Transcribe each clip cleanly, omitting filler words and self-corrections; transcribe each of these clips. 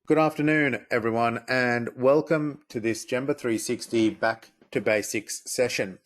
Good afternoon, everyone, and welcome to this gemba360 Back to Basics session.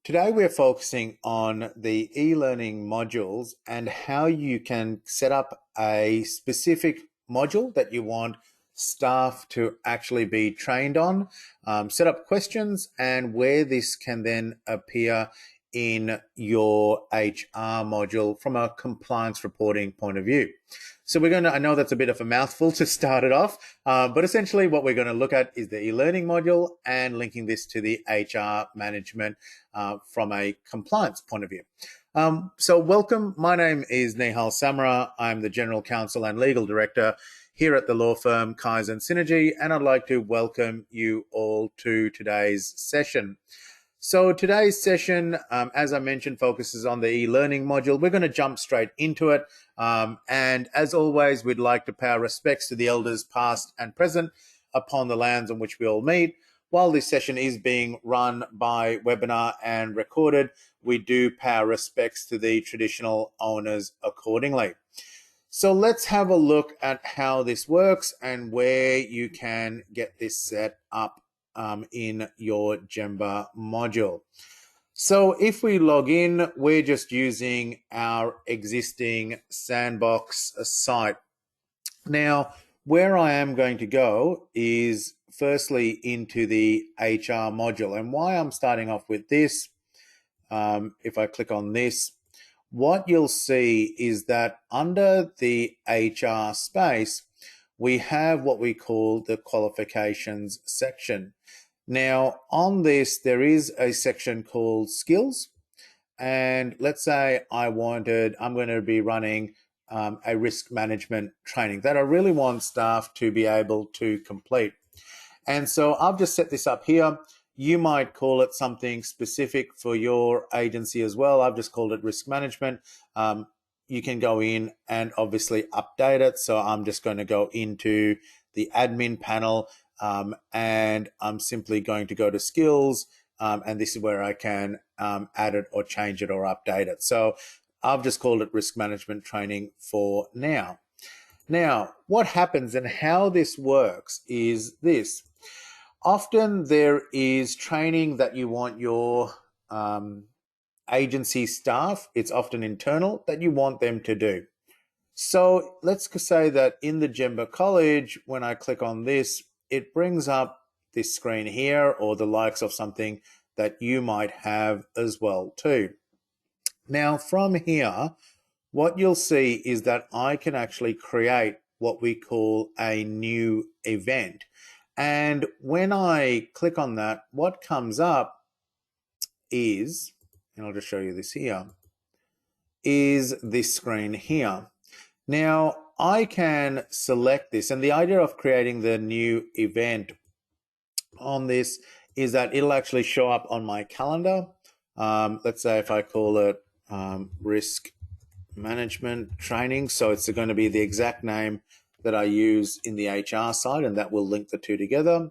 Today, we're focusing on the e-learning modules and how you can set up a specific module that you want staff to actually be trained on, set up questions, and where this can then appear in your HR module from a compliance reporting point of view. So I know that's a bit of a mouthful to start it off, but essentially what we're going to look at is the e-learning module and linking this to the HR management from a compliance point of view. So welcome, my name is Nihal Samara. I'm the General Counsel and Legal Director here at the law firm Kaizen Synergy, and I'd like to welcome you all to today's session. So today's session, as I mentioned, focuses on the e-learning module. We're going to jump straight into it. And as always, we'd like to pay our respects to the elders past and present upon the lands on which we all meet. While this session is being run by webinar and recorded, we do pay our respects to the traditional owners accordingly. So let's have a look at how this works and where you can get this set up in your Gemba module. So if we log in, we're just using our existing sandbox site. Now, where I am going to go is firstly into the HR module. And why I'm starting off with this, if I click on this, what you'll see is that under the HR space, we have what we call the qualifications section. Now, on this, there is a section called skills. And let's say I'm going to be running a risk management training that I really want staff to be able to complete. And so I've just set this up here. You might call it something specific for your agency as well. I've just called it risk management. You can go in and obviously update it. So I'm just going to go into the admin panel and I'm simply going to go to skills. And this is where I can add it or change it or update it. So I've just called it risk management training for now. Now, what happens and how this works is this. Often there is training that you want your agency staff, it's often internal, that you want them to do. So let's say that in the Gemba College, when I click on this, it brings up this screen here or the likes of something that you might have as well too. Now from here, what you'll see is that I can actually create what we call a new event. And when I click on that, what comes up is, and I'll just show you this here, is this screen here. Now, I can select this, and the idea of creating the new event on this is that it'll actually show up on my calendar. Let's say if I call it risk management training, so it's going to be the exact name that I use in the HR side, and that will link the two together.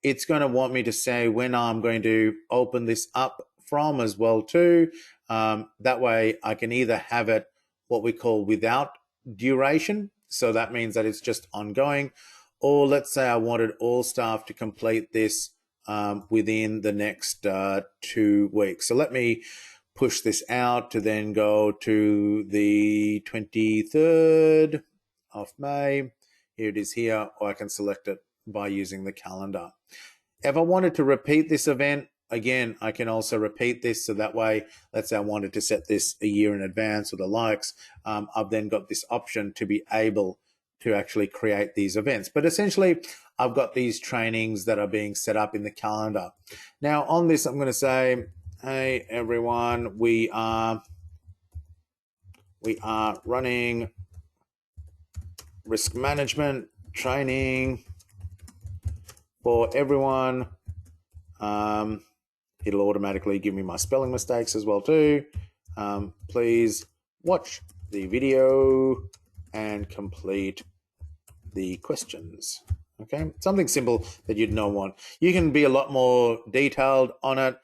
It's going to want me to say when I'm going to open this up from as well too. That way I can either have it what we call without duration, so that means that it's just ongoing, or let's say I wanted all staff to complete this within the next 2 weeks. So let me push this out to then go to the 23rd of May. Here it is here, or I can select it by using the calendar. If I wanted to repeat this event, again, I can also repeat this. So that way, let's say I wanted to set this a year in advance or the likes, I've then got this option to be able to actually create these events. But essentially, I've got these trainings that are being set up in the calendar. Now on this, I'm going to say, hey everyone, we are running risk management training for everyone. It'll automatically give me my spelling mistakes as well too. Please watch the video and complete the questions. Okay, something simple that you'd know want. You can be a lot more detailed on it.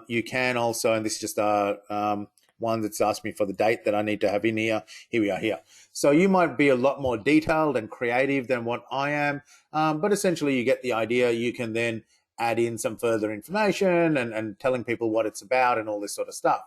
You can also, and this is just one one that's asked me for the date that I need to have in here. Here we are here. So you might be a lot more detailed and creative than what I am, but essentially you get the idea. You can then add in some further information and telling people what it's about and all this sort of stuff.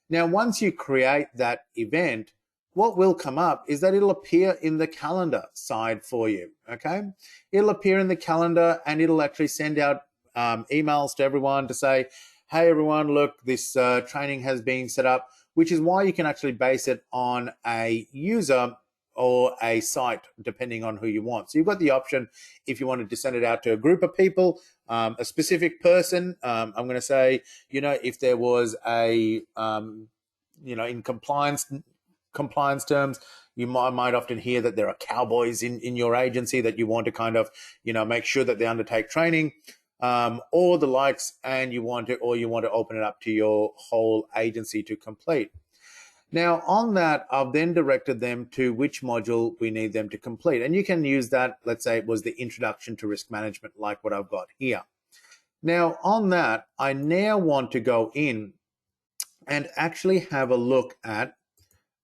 Now, once you create that event, what will come up is that it'll appear in the calendar side for you, okay? It'll appear in the calendar and it'll actually send out emails to everyone to say, hey, everyone, look, this training has been set up, which is why you can actually base it on a user or a site, depending on who you want. So you've got the option, if you wanted to send it out to a group of people, a specific person. I'm going to say, if there was a, in compliance terms, you might often hear that there are cowboys in your agency that you want to kind of, make sure that they undertake training, or the likes, and you want to open it up to your whole agency to complete. Now, on that, I've then directed them to which module we need them to complete. And you can use that, let's say it was the introduction to risk management, like what I've got here. Now, on that, I now want to go in and actually have a look at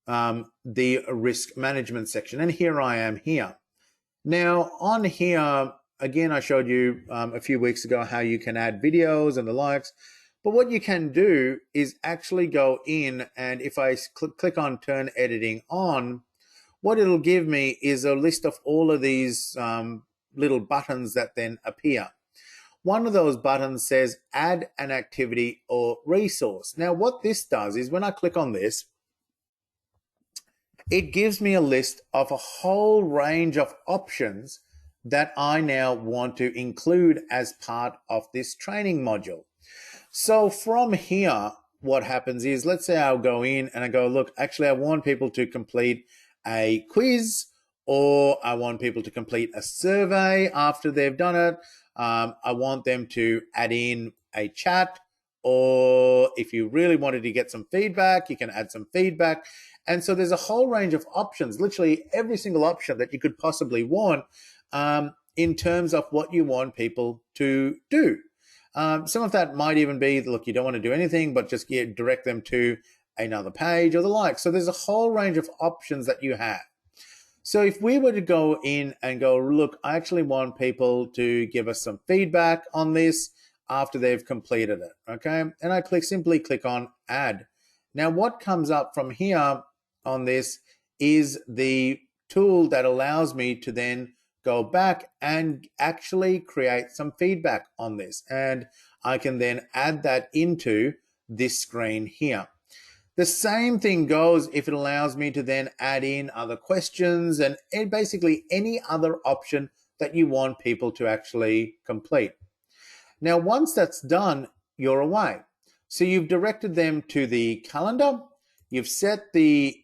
the risk management section. And here I am here. Now, on here, again, I showed you a few weeks ago how you can add videos and the likes. But what you can do is actually go in, and if I click on turn editing on, what it'll give me is a list of all of these little buttons that then appear. One of those buttons says add an activity or resource. Now, what this does is when I click on this, it gives me a list of a whole range of options that I now want to include as part of this training module. So from here, what happens is, let's say I'll go in and I go, look, actually, I want people to complete a quiz, or I want people to complete a survey after they've done it. I want them to add in a chat, or if you really wanted to get some feedback, you can add some feedback. And so there's a whole range of options, literally every single option that you could possibly want in terms of what you want people to do. Some of that might even be, look, you don't want to do anything, but just direct them to another page or the like. So there's a whole range of options that you have. So if we were to go in and go, look, I actually want people to give us some feedback on this after they've completed it, okay? And I simply click on add. Now what comes up from here on this is the tool that allows me to then go back and actually create some feedback on this. And I can then add that into this screen here. The same thing goes if it allows me to then add in other questions and basically any other option that you want people to actually complete. Now, once that's done, you're away. So you've directed them to the calendar. You've set the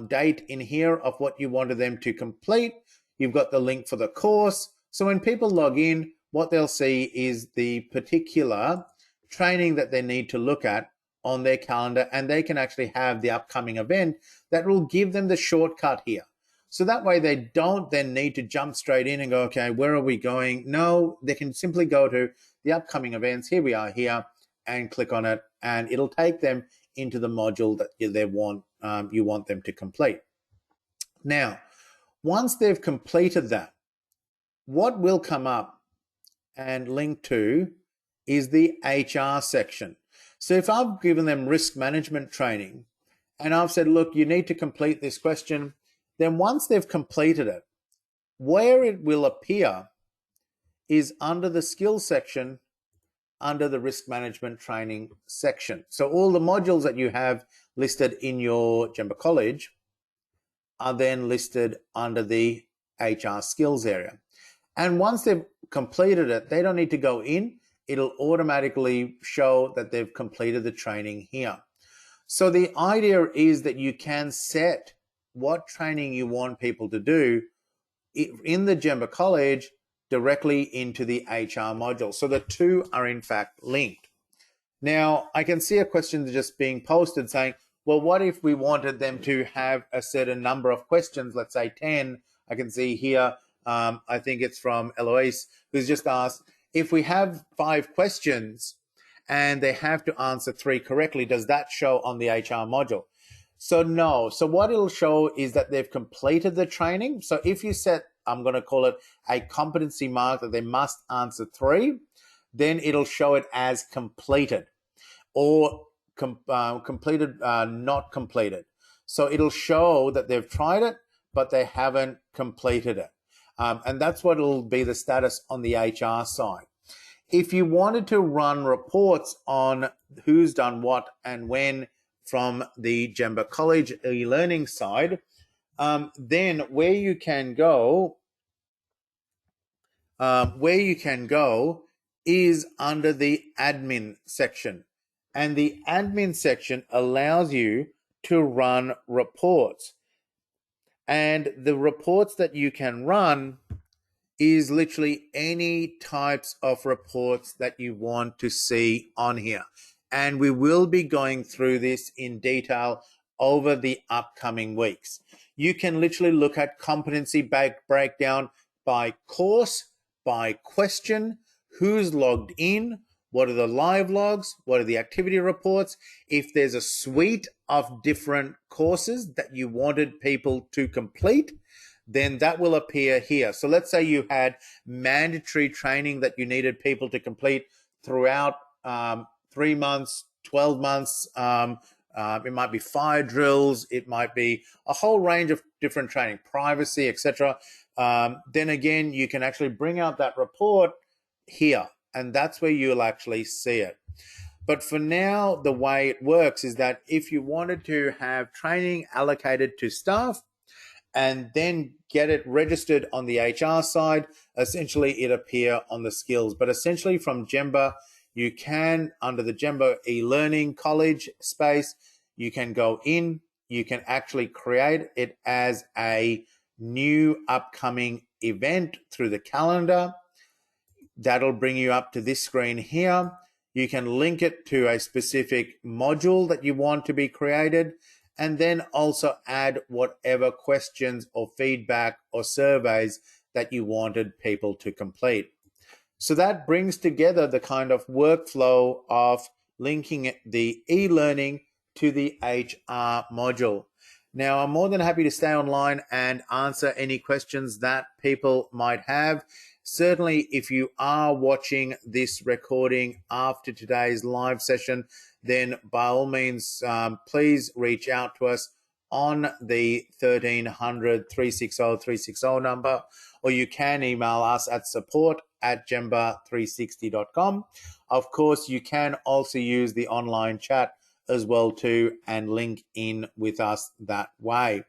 date in here of what you wanted them to complete. You've got the link for the course. So when people log in, what they'll see is the particular training that they need to look at on their calendar, and they can actually have the upcoming event that will give them the shortcut here. So that way they don't then need to jump straight in and go, okay, where are we going? No, they can simply go to the upcoming events. Here we are here, and click on it, and it'll take them into the module that you want them to complete. Now, once they've completed that, what will come up and link to is the HR section. So if I've given them risk management training and I've said, look, you need to complete this question, then once they've completed it, where it will appear is under the skills section, under the risk management training section. So all the modules that you have listed in your Gemba College are then listed under the HR skills area. And once they've completed it, they don't need to go in. It'll automatically show that they've completed the training here. So the idea is that you can set what training you want people to do in the Gemba College directly into the HR module. So the two are in fact linked. Now, I can see a question just being posted saying, well, what if we wanted them to have a certain number of questions, let's say 10? I can see here, I think it's from Eloise, who's just asked, if we have 5 questions and they have to answer 3 correctly. Does that show on the HR module? So no. So what it'll show is that they've completed the training. So if you set, I'm going to call it a competency mark that they must answer 3, then it'll show it as completed, or completed, not completed. So it'll show that they've tried it, but they haven't completed it. And that's what it'll be the status on the HR side. If you wanted to run reports on who's done what and when from the Gemba College e-learning side, then where you can go is under the admin section. And the admin section allows you to run reports. And the reports that you can run is literally any types of reports that you want to see on here. And we will be going through this in detail over the upcoming weeks. You can literally look at competency breakdown by course, by question, who's logged in, what are the live logs, what are the activity reports. If there's a suite of different courses that you wanted people to complete, then that will appear here. So let's say you had mandatory training that you needed people to complete throughout 3 months, 12 months. It might be fire drills. It might be a whole range of different training, privacy, etc. Then again, you can actually bring out that report here, and that's where you'll actually see it. But for now, the way it works is that if you wanted to have training allocated to staff and then get it registered on the HR side, essentially it appear on the skills. But essentially from Gemba, you can, under the Gemba e-learning college space, you can go in, you can actually create it as a new upcoming event through the calendar. That'll bring you up to this screen here. You can link it to a specific module that you want to be created, and then also add whatever questions or feedback or surveys that you wanted people to complete. So that brings together the kind of workflow of linking the e-learning to the HR module. Now, I'm more than happy to stay online and answer any questions that people might have. Certainly, if you are watching this recording after today's live session, then by all means, please reach out to us on the 1300 360 360 number, or you can email us at support@gemba360.com. Of course, you can also use the online chat as well too and link in with us that way.